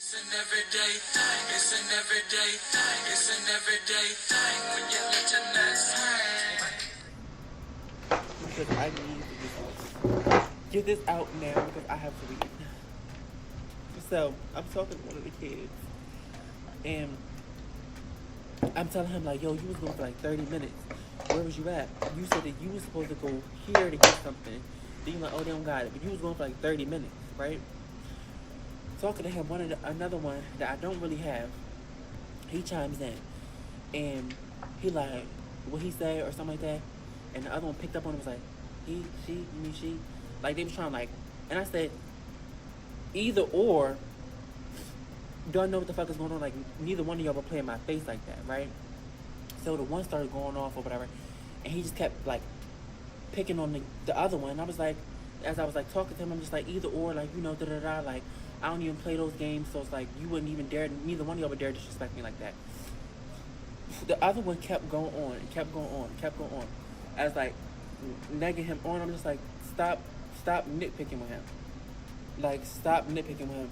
It's an everyday thing. It's an everyday thing. It's an everyday thing when you let your nuts hang. Because I need to get this out now because I have to leave. So I'm talking to one of the kids, and I'm telling him like, "Yo, you was going for like 30 minutes. Where was you at? You said that you was supposed to go here to get something. Then you like, oh, they don't got it, but you was going for like 30 minutes, right?" Talking to him, another one that I don't really have, he chimes in, and he like, what he say or something like that, and the other one picked up on it, was like, he, she, you mean she, like they was trying like, and I said, either or, don't know what the fuck is going on, like neither one of y'all were playing my face like that, right? So the one started going off or whatever, and he just kept like picking on the other one. And I was like, as I was like talking to him, I'm just like, either or, like, you know, da da da, like I don't even play those games, so it's like you wouldn't even dare, neither one of y'all would dare disrespect me like that. The other one kept going on and kept going on, kept going on. I was like negging him on. I'm just like, stop nitpicking with him. Like, stop nitpicking with him.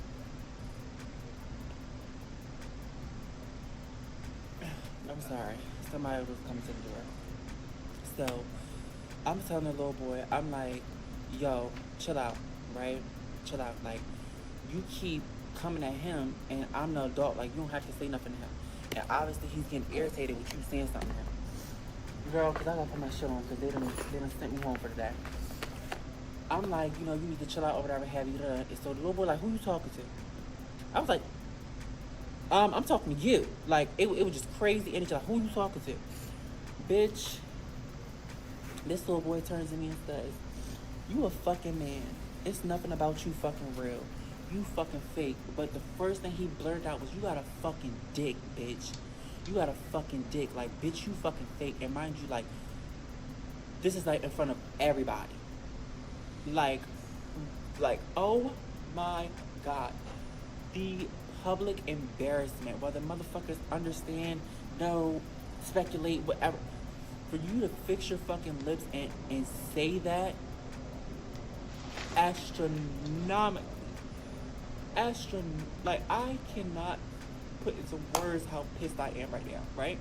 I'm sorry. Somebody was coming to the door. So I'm telling the little boy, I'm like, yo, chill out, right? Chill out. Like, you keep coming at him, and I'm the adult. Like, you don't have to say nothing to him. And obviously, he's getting irritated with you saying something to him. Girl, because I got to put my shit on because they done sent me home for the day. I'm like, you know, you need to chill out or whatever have you done. And so the little boy like, who you talking to? I was like, I'm talking to you. Like, it was just crazy energy. Like, who you talking to? Bitch. This little boy turns to me and says, you a fucking man. It's nothing about you fucking real. You fucking fake. But the first thing he blurted out was, you got a fucking dick, bitch. You got a fucking dick. Like, bitch, you fucking fake. And mind you, like, this is like in front of everybody. Like, oh my God. The public embarrassment. Whether motherfuckers understand, know, speculate, whatever. For you to fix your fucking lips and say that, astronomically. Like, I cannot put into words how pissed I am right now, right?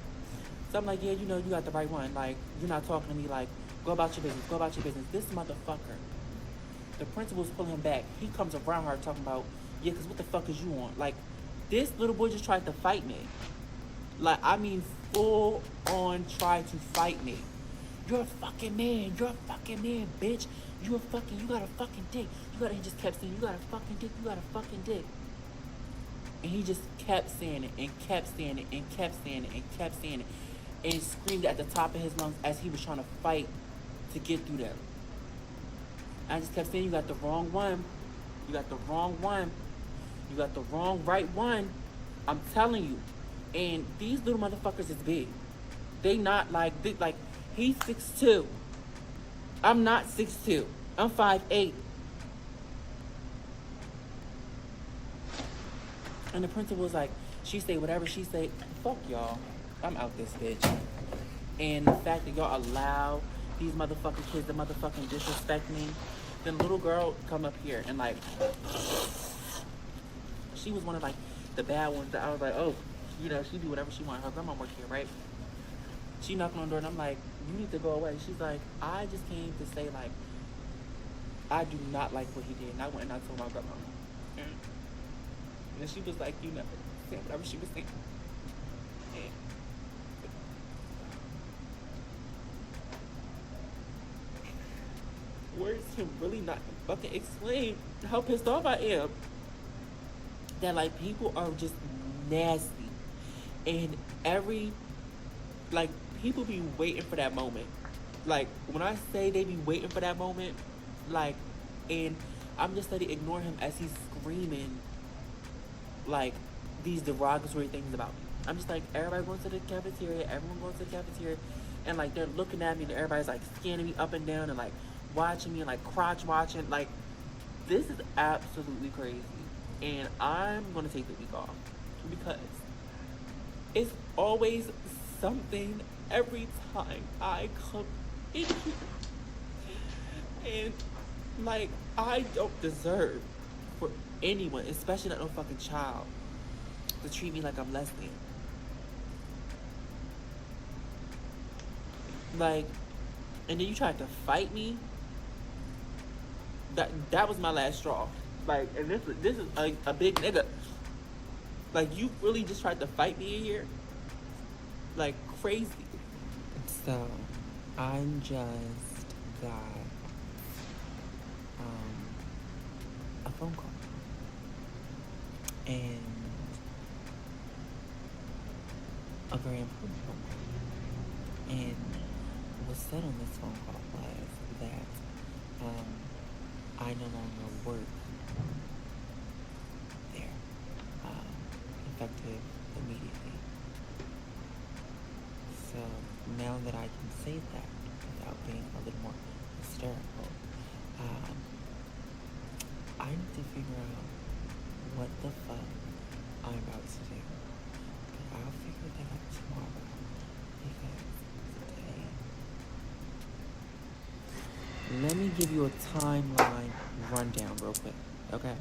So I'm like, yeah, you know, you got the right one. Like, you're not talking to me like, go about your business, go about your business. This motherfucker, the principal's pulling him back. He comes around her talking about, yeah, because what the fuck is you on? Like, this little boy just tried to fight me. Like, I mean, full on tried to fight me. You're a fucking man. You're a fucking man, bitch. You got a fucking dick. He just kept saying, you got a fucking dick. You got a fucking dick. And he just kept saying it and kept saying it and kept saying it and kept saying it. And screamed at the top of his lungs as he was trying to fight to get through them. I just kept saying, you got the wrong one. You got the wrong one. You got the wrong right one. I'm telling you. And these little motherfuckers is big. They not like big. Like, he's 6'2". I'm not 6'2". I'm 5'8". And the principal was like, she say whatever she say. Fuck y'all. I'm out this bitch. And the fact that y'all allow these motherfucking kids to motherfucking disrespect me. Then little girl come up here and like, she was one of like the bad ones that I was like, oh, you know, she do whatever she wants. Her grandma work here, right? She knocked on the door and I'm like, you need to go away. She's like, I just came to say like, I do not like what he did. And I went and I told my grandma. And she was like, you know, saying whatever she was saying. And words can really not fucking explain how pissed off I am. That like people are just nasty. And like people be waiting for that moment. Like when I say they be waiting for that moment, like, and I'm just letting ignore him as he's screaming like these derogatory things about me. I'm just like, everybody going to the cafeteria, everyone going to the cafeteria, and like they're looking at me and everybody's like scanning me up and down and like watching me and like crotch watching. Like, this is absolutely crazy. And I'm gonna take the week off because it's always something every time I come in here. And like, I don't deserve for anyone, especially not no fucking child, to treat me like I'm less than. Like, and then you tried to fight me. That was my last straw. Like, and this is a big nigga. Like, you really just tried to fight me in here? Like, crazy. So, I just got a phone call. And a very important phone call. And what was said on this phone call was that I no longer work there, effective immediately. So now that I can say that without being a little more hysterical, I need to figure out what the fuck I'm about to do. But I'll figure that out tomorrow because today. Let me give you a timeline rundown real quick, okay?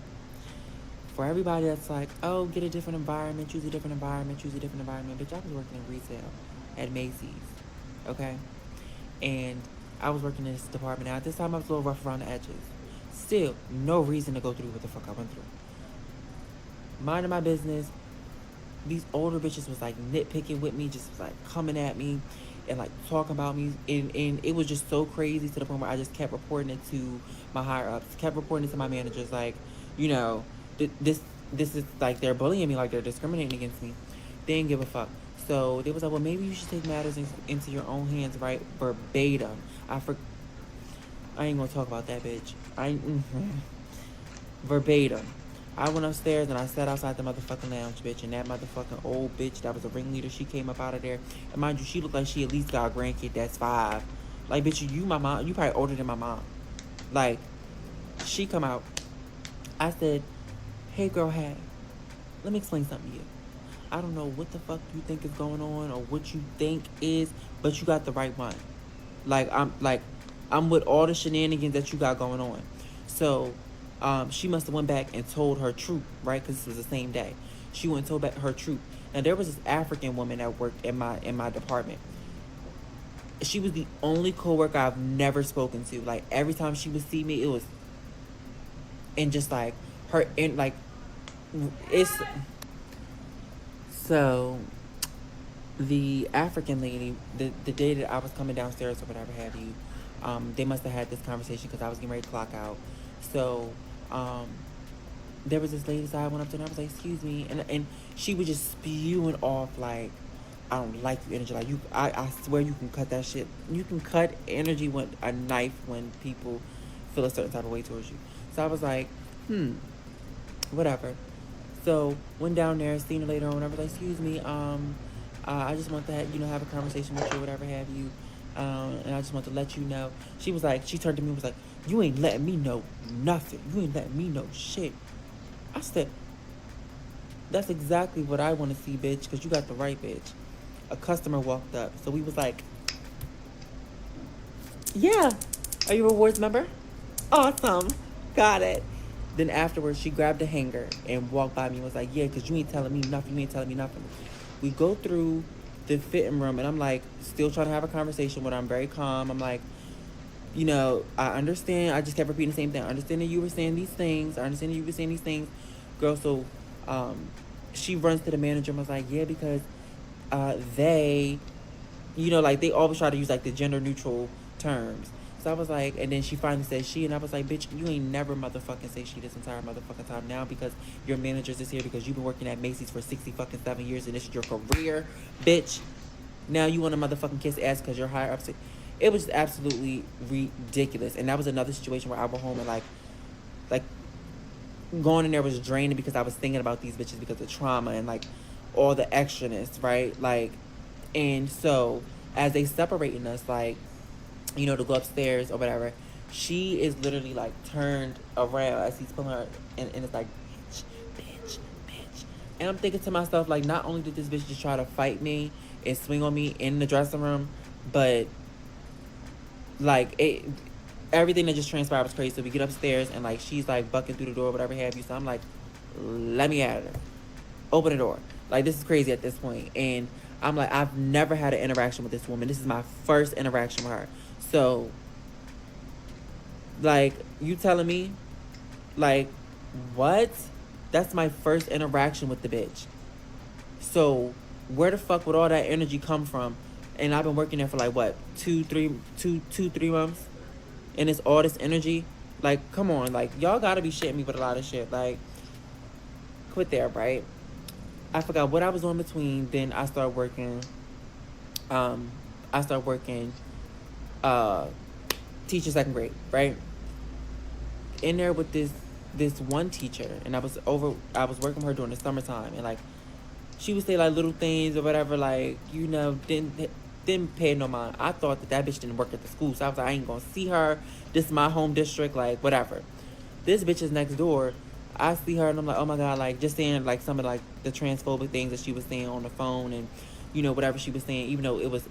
For everybody that's like, oh, get a different environment, choose a different environment, choose a different environment. Bitch, I was working in retail at Macy's, okay? And I was working in this department. Now, at this time, I was a little rough around the edges. Still, no reason to go through what the fuck I went through. Minding my business. These older bitches was like nitpicking with me, just like coming at me and like talking about me. And it was just so crazy to the point where I just kept reporting it to my higher ups, kept reporting it to my managers, like, you know, this is like they're bullying me, like they're discriminating against me. They didn't give a fuck. So they was like, well, maybe you should take matters into your own hands, right? Verbatim. I ain't gonna talk about that bitch. Verbatim. I went upstairs and I sat outside the motherfucking lounge, bitch, and that motherfucking old bitch that was a ringleader, she came up out of there. And mind you, she looked like she at least got a grandkid that's 5. Like, bitch, you my mom. You probably older than my mom. Like, she come out. I said, hey, girl, hey, let me explain something to you. I don't know what the fuck you think is going on or what you think is, but you got the right one. I'm with all the shenanigans that you got going on. So, she must have went back and told her troop, right? Because this was the same day. She went and told back her troop. Now, there was this African woman that worked in my department. She was the only coworker I've never spoken to. Like, every time she would see me, it was... And just, like, her... And, like, it's... So, the African lady, the day that I was coming downstairs or whatever have you, they must have had this conversation because I was getting ready to clock out. So, there was this lady, so I went up to her and I was like, excuse me. And she was just spewing off, like, I don't like you energy. Like, I swear you can cut that shit. You can cut energy with a knife when people feel a certain type of way towards you. So I was like, whatever. So, went down there, seen her later on, and I was like, excuse me, I just want to, have a conversation with you, whatever have you. And I just want to let you know. She was like, she turned to me and was like, you ain't letting me know nothing. You ain't letting me know shit. I said, that's exactly what I want to see, bitch, because you got the right bitch. A customer walked up. So we was like, yeah. Are you a rewards member? Awesome. Got it. Then afterwards, she grabbed a hanger and walked by me and was like, yeah, because you ain't telling me nothing. You ain't telling me nothing. We go through the fitting room, and I'm like, still trying to have a conversation with her. I'm very calm. I'm like, I understand. I just kept repeating the same thing. I understand that you were saying these things. I understand that you were saying these things. Girl, so she runs to the manager and was like, yeah, because they, they always try to use, like, the gender-neutral terms. So I was like, and then she finally said she, and I was like, bitch, you ain't never motherfucking say she this entire motherfucking time. Now because your manager's is here because you've been working at Macy's for 7 years and this is your career, bitch. Now you want to motherfucking kiss ass because you're higher up. It was just absolutely ridiculous. And that was another situation where I went home and like going in there was draining because I was thinking about these bitches because of trauma and like all the extraness, right? Like, and so as they separating us, like, to go upstairs or whatever, she is literally like turned around as he's pulling her and it's like, bitch. And I'm thinking to myself, like, not only did this bitch just try to fight me and swing on me in the dressing room, but like everything that just transpired was crazy. So we get upstairs and like she's like bucking through the door, whatever have you. So I'm like, let me at her. Open the door. Like, this is crazy at this point. And I'm like, I've never had an interaction with this woman. This is my first interaction with her. So, like, you telling me, like, what? That's my first interaction with the bitch. So, where the fuck would all that energy come from? And I've been working there for like what, 3 months, and it's all this energy. Like, come on, like, y'all gotta be shitting me with a lot of shit. Like, quit there, right? I forgot what I was doing between. Then I started working. I started working. Teacher second grade, right? In there with this one teacher, and I was working with her during the summertime, and like, she would say like little things or whatever, like, you know, didn't pay no mind. I thought that bitch didn't work at the school, so I was like, I ain't gonna see her. This is my home district, like, whatever. This bitch is next door. I see her and I'm like, oh my god, like, just saying like some of like the transphobic things that she was saying on the phone, and you know, whatever she was saying, even though it was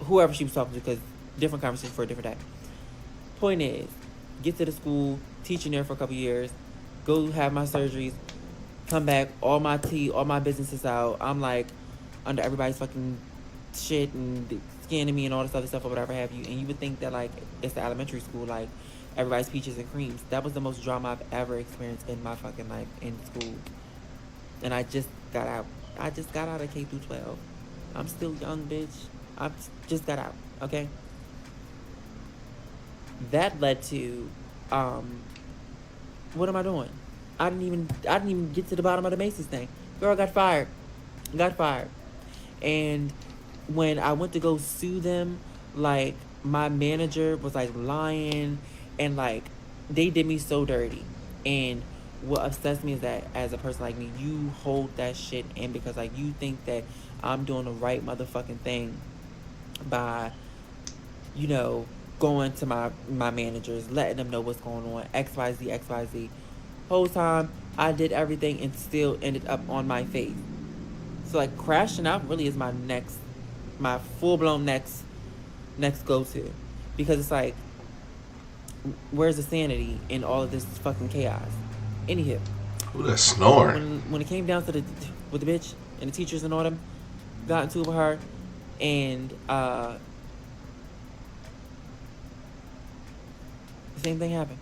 whoever she was talking to, because different conversation for a different day. Point is, get to the school, teaching there for a couple years, go have my surgeries, come back, all my tea, all my business is out. I'm like under everybody's fucking shit and scanning me and all this other stuff or whatever have you. And you would think that like it's the elementary school, like everybody's peaches and creams. That was the most drama I've ever experienced in my fucking life in school. And I just got out. I just got out of K through 12. I'm still young, bitch. I just got out, okay? That led to, what am I doing? I didn't even get to the bottom of the Macy's thing. Girl got fired. And when I went to go sue them, like, my manager was like lying, and like, they did me so dirty. And what upsets me is that as a person like me, you hold that shit in because like you think that I'm doing the right motherfucking thing by, you know, going to my managers, letting them know what's going on, XYZ. Whole time I did everything and still ended up on my face. So like, crashing out really is my full-blown next go-to, because it's like, where's the sanity in all of this fucking chaos? Anywho, Ooh, that's snoring. when it came down to with the bitch and the teachers and all them got into it with her, and the same thing happened.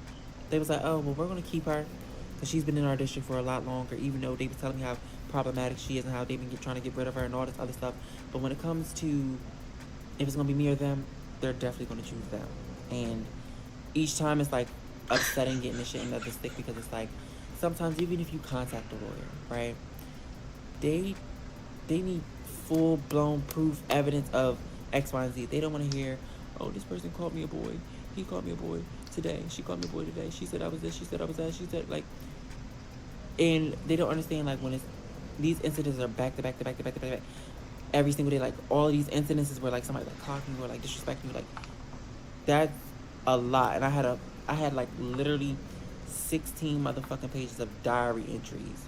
They was like, oh, well, we're gonna keep her because she's been in our district for a lot longer, even though they were telling me how problematic she is and how they've been trying to get rid of her and all this other stuff. But when it comes to if it's gonna be me or them, they're definitely gonna choose them. And each time it's like upsetting getting the shit into the stick, because it's like, sometimes even if you contact a lawyer, right, they need full-blown proof, evidence of X, Y, and Z. They don't want to hear, oh, this person called me a boy. He called me a boy today. She called me a boy today. She said I was this. She said I was that. She said, like, and they don't understand, like, when it's, these incidents are back to back to back to back to back, every single day. Like, all of these incidences where, like, somebody, like, clocking you or, like, disrespecting you, like, that's a lot. And I had, like, literally 16 motherfucking pages of diary entries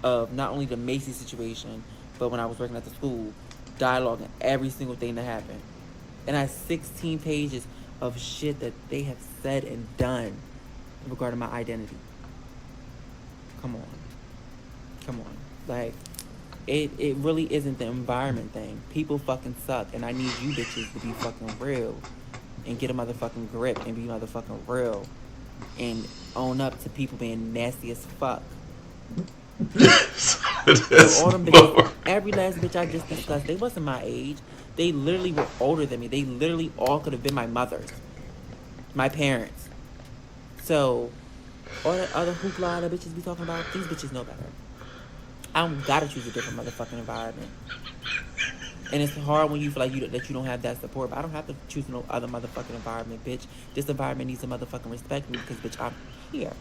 of not only the Macy's situation, but when I was working at the school, dialoguing every single thing that happened. And I had 16 pages of shit that they have said and done regarding my identity. Come on. Like, it really isn't the environment thing. People fucking suck, and I need you bitches to be fucking real and get a motherfucking grip and be motherfucking real and own up to people being nasty as fuck. So all them bitches, every last bitch I just discussed, they wasn't my age. They literally were older than me. They literally all could have been my mothers, my parents. So all that other hoopla that bitches be talking about, these bitches know better. I don't gotta choose a different motherfucking environment. And it's hard when you feel like that you don't have that support. But I don't have to choose no other motherfucking environment, bitch. This environment needs to motherfucking respect me because, bitch, I'm here.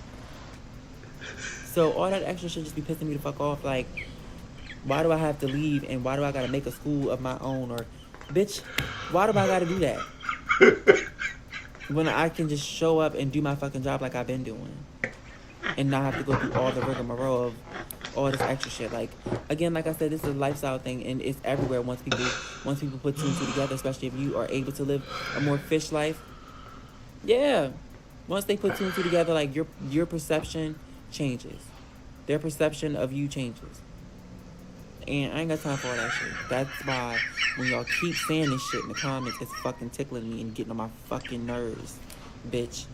So all that extra shit just be pissing me the fuck off. Like, why do I have to leave, and why do I gotta make a school of my own? Or, bitch, why do I gotta do that when I can just show up and do my fucking job like I've been doing, and not have to go through all the rigmarole of all this extra shit? Like, again, like I said, this is a lifestyle thing, and it's everywhere. Once people put two and two together, especially if you are able to live a more fish life. Yeah, once they put two and two together, like, your perception changes. Their perception of you changes. And I ain't got time for all that shit. That's why when y'all keep saying this shit in the comments, it's fucking tickling me and getting on my fucking nerves, bitch.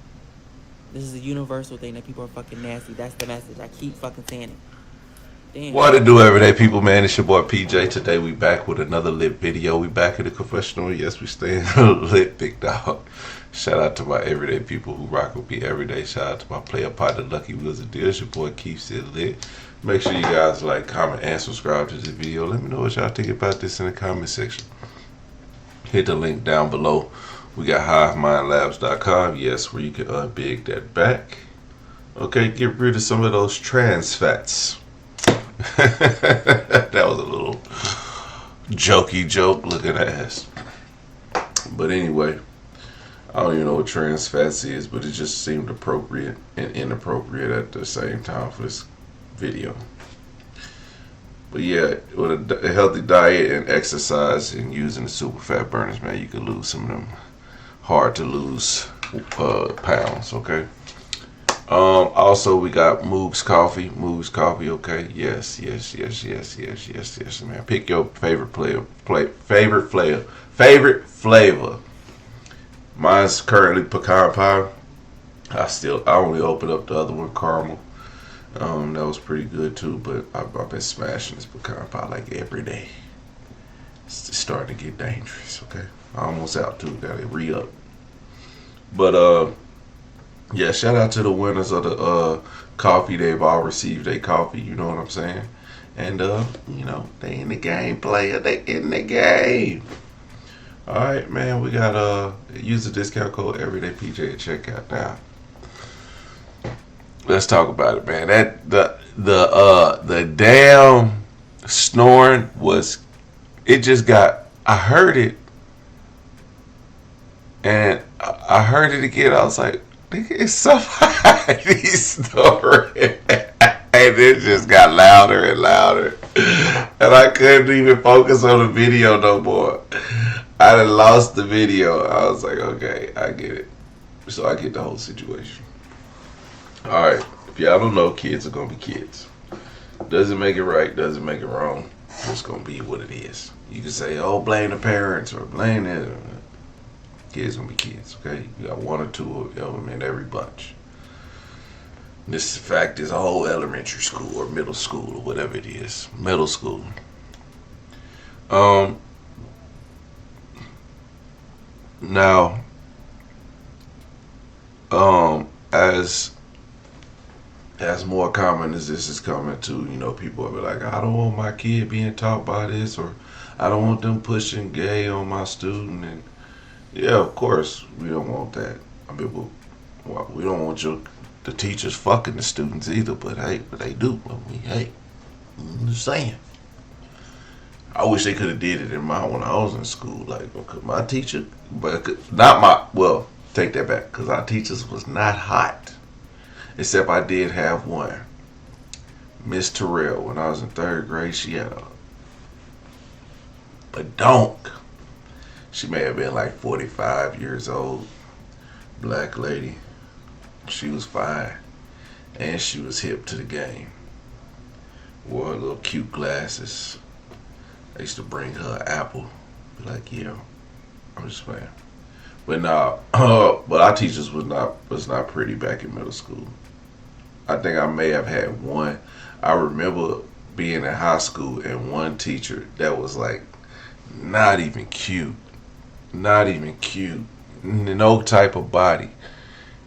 This is a universal thing that people are fucking nasty. That's the message. I keep fucking saying it. Damn. What to do, everyday people, man? It's your boy PJ. Today we back with another lit video. We back in the confessional. Yes, we staying lit, big dog. Shout out to my everyday people who rock with me every day. Shout out to my player partner, Lucky Wheels of Deals. Your boy keeps it lit. Make sure you guys like, comment, and subscribe to this video. Let me know what y'all think about this in the comment section. Hit the link down below. We got HiveMindLabs.com. Yes, where you can unbig that back. Okay, get rid of some of those trans fats. That was a little jokey joke looking ass. But anyway, I don't even know what trans fats is, but it just seemed appropriate and inappropriate at the same time for this video. But yeah, with a healthy diet and exercise and using the super fat burners, man, you can lose some of them hard to lose pounds. Okay. Also, we got Moog's Coffee. Moog's Coffee, okay? Yes, man. Pick your favorite flavor. Mine's currently pecan pie. I only opened up the other one, caramel. That was pretty good too, but I've been smashing this pecan pie like every day. It's starting to get dangerous, okay? Almost out too, gotta re-up. But, yeah, shout out to the winners of the coffee. They've all received their coffee, you know what I'm saying? And, you know, they in the game, player. They in the game. Alright, man, we got, use the discount code everydaypj at checkout now. Let's talk about it, man. The damn snoring was, it just got, I heard it. And I heard it again. I was like, it's somebody snoring. And it just got louder and louder. And I couldn't even focus on the video no more. I done lost the video. I was like, okay, I get it. So I get the whole situation. Alright, if y'all don't know, kids are going to be kids. Doesn't make it right, doesn't make it wrong. It's going to be what it is. You can say, oh, blame the parents or blame it. Kids gonna be kids, okay? You got one or two of them in every bunch. This fact is a whole elementary school or middle school or whatever it is. Middle school. Now, as more common as this is coming to, you know, people will be like, I don't want my kid being taught by this, or I don't want them pushing gay on my student. And yeah, of course, we don't want that. I mean, we don't want the teachers fucking the students either, but hey, but they do. Hey, I'm just saying. I wish they could have did it when I was in school. Like, my teacher, take that back, because our teachers was not hot. Except I did have one. Miss Terrell, when I was in 3rd grade, she had a donk. She may have been like 45 years old. Black lady. She was fine. And she was hip to the game. Wore little cute glasses. I used to bring her an apple. Be like, yeah, I'm just playing. But no, but our teachers was not pretty back in middle school. I think I may have had one. I remember being in high school and one teacher that was like not even cute. Not even cute. No type of body.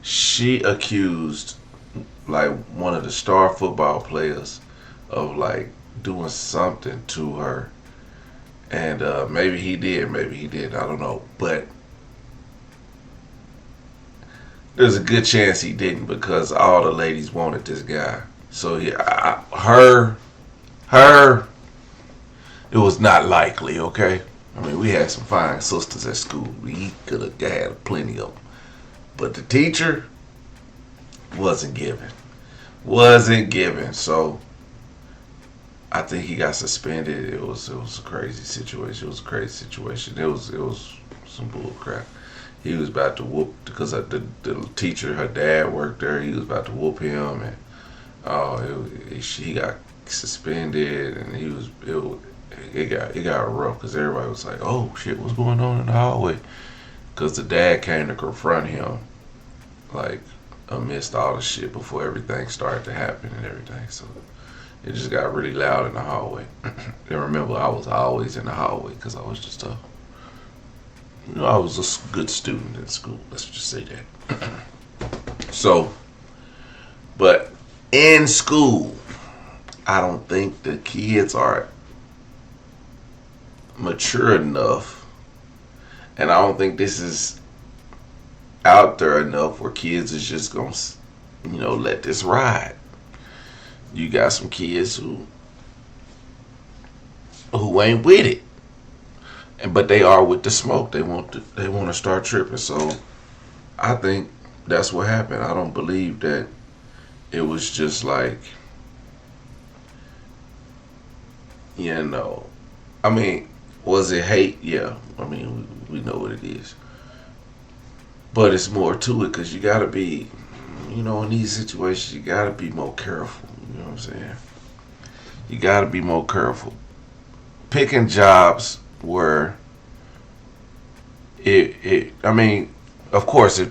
She accused like one of the star football players of like doing something to her. And maybe he did, maybe he didn't, I don't know. But there's a good chance he didn't, because all the ladies wanted this guy. So yeah, it was not likely, okay? I mean, we had some fine sisters at school. We could have had plenty of them. But the teacher wasn't given. So I think he got suspended. It was a crazy situation. It was some bull crap. He was about to whoop, because the teacher, her dad worked there. He was about to whoop him, and he got suspended, and it got rough because everybody was like, "Oh shit, what's going on in the hallway?" Because the dad came to confront him, like amidst all the shit before everything started to happen and everything. So it just got really loud in the hallway. And remember, I was always in the hallway because I was just I was a good student in school. Let's just say that. So, but in school, I don't think the kids are mature enough, and I don't think this is out there enough where kids is just gonna, let this ride. You got some kids who ain't with it, but they are with the smoke. They want to start tripping. So I think that's what happened. I don't believe that it was just like, I mean, was it hate? Yeah. I mean, we know what it is. But it's more to it because you got to be, in these situations, you got to be more careful. You know what I'm saying? You got to be more careful. Picking jobs where I mean, of course, if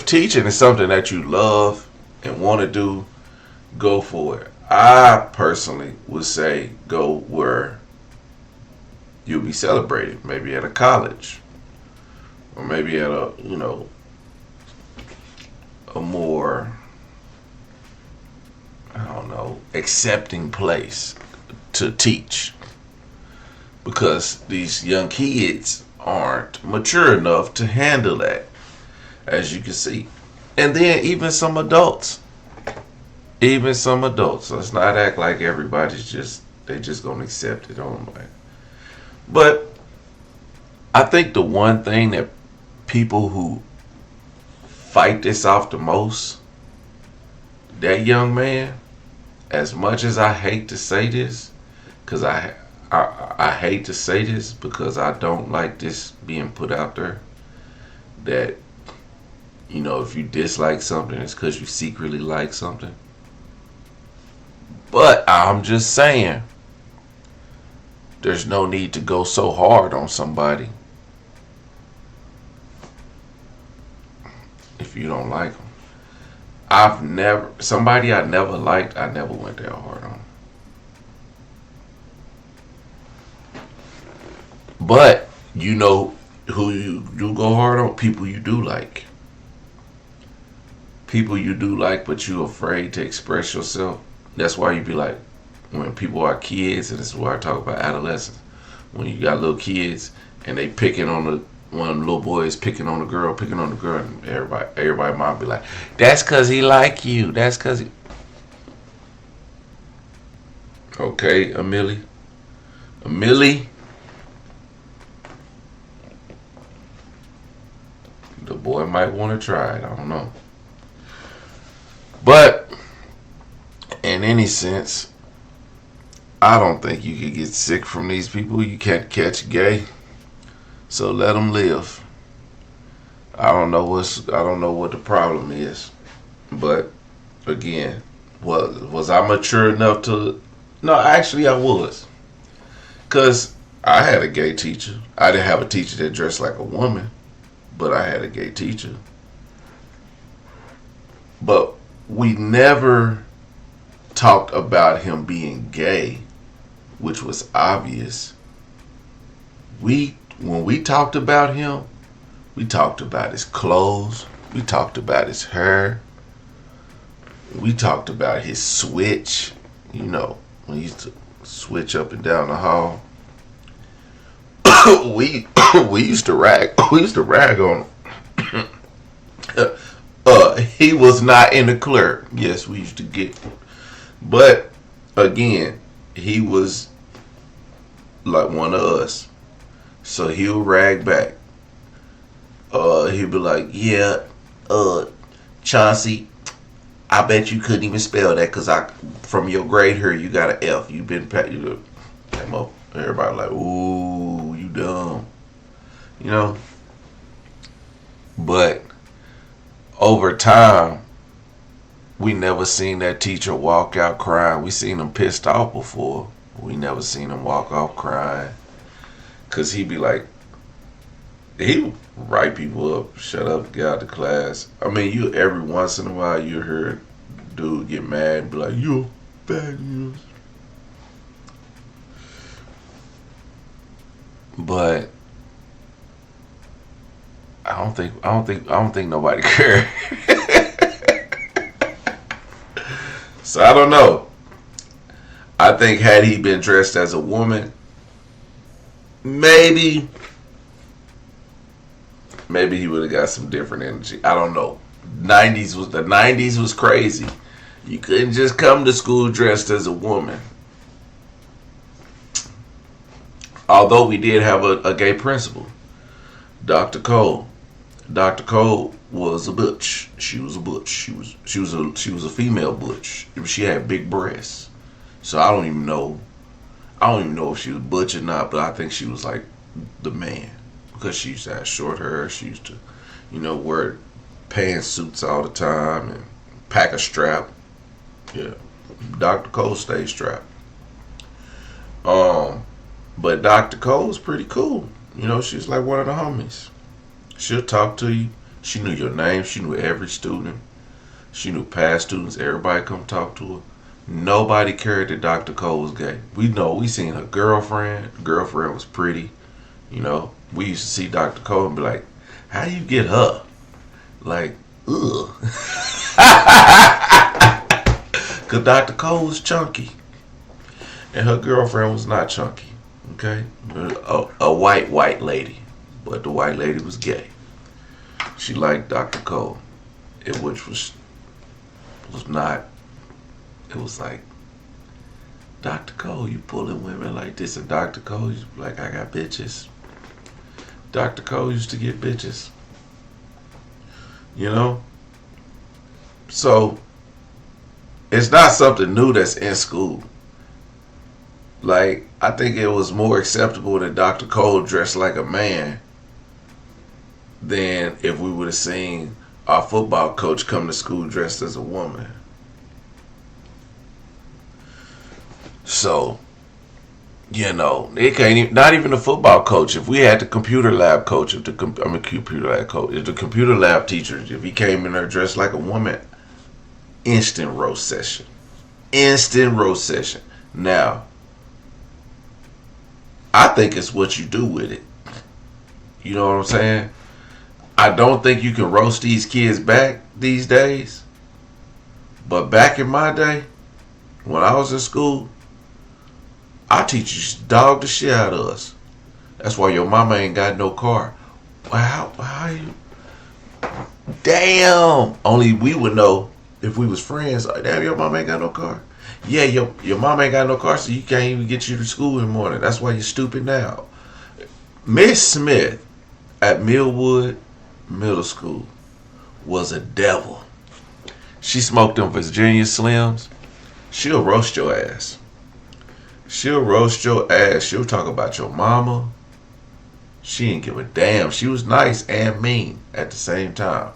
teaching is something that you love and want to do, go for it. I personally would say go where you'll be celebrated, maybe at a college, or maybe at a more, I don't know, accepting place to teach, because these young kids aren't mature enough to handle that, as you can see. And then even some adults. Let's not act like everybody's just gonna accept it on that. But I think the one thing that people who fight this off the most, that young man, as much as I hate to say this, because I hate to say this because I don't like this being put out there, that if you dislike something, it's because you secretly like something. But I'm just saying, there's no need to go so hard on somebody if you don't like them. Somebody I never liked, I never went that hard on. But who you do go hard on? People you do like. People you do like, but you're afraid to express yourself. That's why you be like, when people are kids, and this is why I talk about adolescence. When you got little kids and they one of them little boys picking on the girl, and everybody might be like, that's because he like you. That's because he... Okay, Amelie. The boy might want to try it. I don't know. But in any sense, I don't think you could get sick from these people. You can't catch gay, so let them live. I don't know what the problem is, but again, was I mature enough to? No, actually I was, cause I had a gay teacher. I didn't have a teacher that dressed like a woman, but I had a gay teacher. But we never talked about him being gay, which was obvious. When we talked about him, we talked about his clothes, we talked about his hair, we talked about his switch, when he used to switch up and down the hall. we used to rag on him. He was not in the clerk. Yes, we used to get him. But again, he was like one of us. So he'll rag back. He'll be like, yeah, Chauncey, I bet you couldn't even spell that because from your grade here, you got an F. You've been came up. Everybody like, ooh, you dumb. But over time, We never seen that teacher walk out crying. We seen him pissed off before. We never seen him walk off crying. Cause he be like, he would write people up, shut up, get out of class. I mean, you every once in a while you hear dude get mad and be like, you bad news. But I don't think nobody cared. So I don't know. I think had he been dressed as a woman, maybe he would have got some different energy. I don't know. The 90s was crazy. You couldn't just come to school dressed as a woman. Although we did have a gay principal, Dr. Cole. Dr. Cole was a butch. She was a butch. She was a female butch. She had big breasts. So I don't even know if she was butch or not, but I think she was like the man. Because she used to have short hair. She used to, wear pantsuits all the time and pack a strap. Yeah. Dr. Cole stayed strapped. But Dr. Cole was pretty cool. She was like one of the homies. She'll talk to you. She knew your name. She knew every student. She knew past students. Everybody come talk to her. Nobody cared that Dr. Cole was gay. We seen her girlfriend. The girlfriend was pretty. We used to see Dr. Cole and be like, how you get her? Like, ugh. Because Dr. Cole was chunky. And her girlfriend was not chunky. Okay? A white lady. But the white lady was gay. She liked Dr. Cole. Which was not. It was like, Dr. Cole, you pulling women like this. And Dr. Cole, you like, I got bitches. Dr. Cole used to get bitches. So, it's not something new that's in school. Like, I think it was more acceptable that Dr. Cole dressed like a man than if we would have seen our football coach come to school dressed as a woman. So, it can't even, not even the football coach. If we had the computer lab coach, if the computer lab teacher, if he came in there dressed like a woman, instant roast session. Now, I think it's what you do with it. You know what I'm saying? I don't think you can roast these kids back these days. But back in my day, when I was in school, our teachers dogged the shit out of us. That's why your mama ain't got no car. Wow, how you? Damn. Only we would know if we was friends. Damn, your mama ain't got no car. Yeah, your mama ain't got no car, so you can't even get you to school in the morning. That's why you're stupid now. Miss Smith at Millwood Middle School was a devil. She smoked them Virginia Slims. She'll roast your ass. She'll talk about your mama. She ain't give a damn. She was nice and mean at the same time.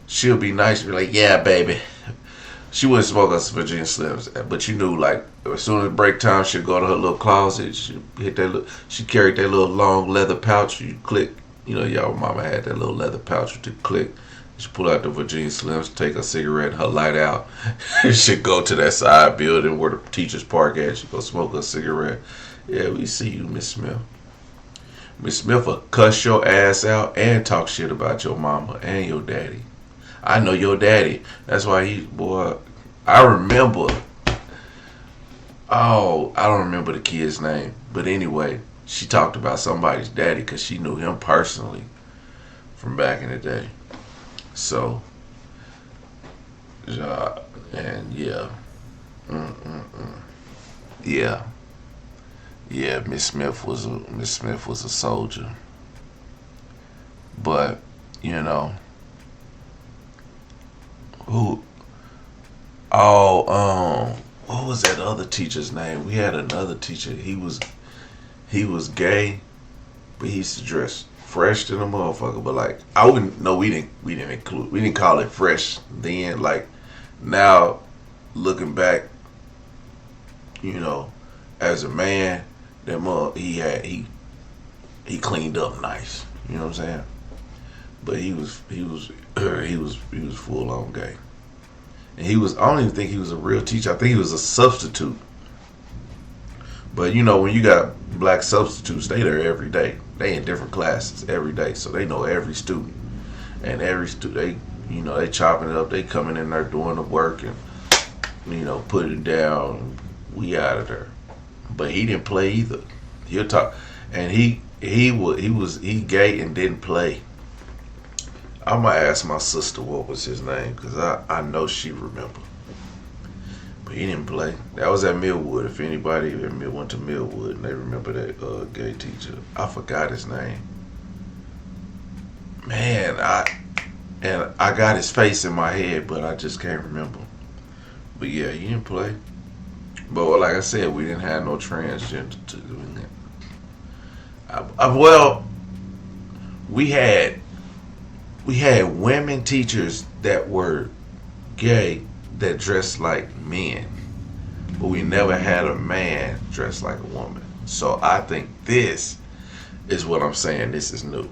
She'll be nice and be like, yeah, baby. She wouldn't smoke us Virginia Slims, but you knew, like, as soon as break time, she'd go to her little closet. She carried that little long leather pouch. You click, y'all mama had that little leather pouch with the click. She pull out the Virginia Slims, take a cigarette, her light out. She'd go to that side building where the teachers park at. She'd go smoke a cigarette. Yeah, we see you, Miss Smith. Miss Smith will cuss your ass out and talk shit about your mama and your daddy. I know your daddy. That's why I remember. Oh, I don't remember the kid's name. But anyway, she talked about somebody's daddy because she knew him personally from back in the day. So, and yeah. Yeah, Miss Smith was a soldier. But, what was that other teacher's name? We had another teacher. He was gay, but he used to dress fresh than a motherfucker. But like, I wouldn't know. We didn't call it fresh then. Like, Now, looking back, you know, as a man, that mother he cleaned up nice. You know what I'm saying? But he was full on gay. And he was, I don't even think he was a real teacher. I think he was a substitute. But you know, when you got black substitutes, they there every day. They in different classes every day, so they know every student. And every student, they chopping it up. They coming in there doing the work and putting it down. And we out of there. But he didn't play either. He'll talk, and he gay and didn't play. I'm gonna ask my sister what was his name because I know she remember. But he didn't play. That was at Millwood. If anybody went to Millwood and they remember that gay teacher, I forgot his name. Man, I got his face in my head, but I just can't remember. But yeah, he didn't play. But like I said, we didn't have no transgender to doing that. Well, we had women teachers that were gay that dressed like men, but we never had a man dressed like a woman. So I think this is what I'm saying. This is new,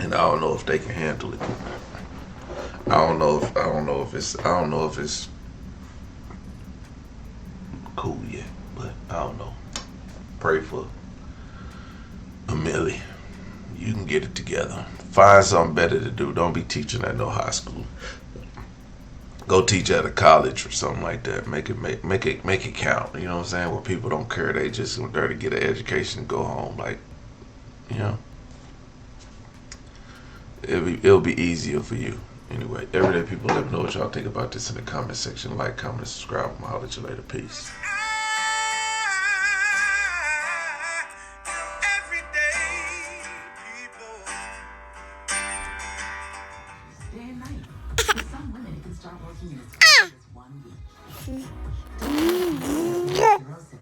and I don't know if they can handle it. I don't know if it's cool yet, but I don't know. Pray for Amelie. You can get it together. Find something better to do. Don't be teaching at no high school. Go teach at a college or something like that. Make it count. You know what I'm saying? Where people don't care. They just there to get an education and go home. Like, it'll be easier for you. Anyway, everyday people, let me know what y'all think about this in the comment section. Like, comment, subscribe. I'm gonna holler at you later. Peace. Start working in its 1 week.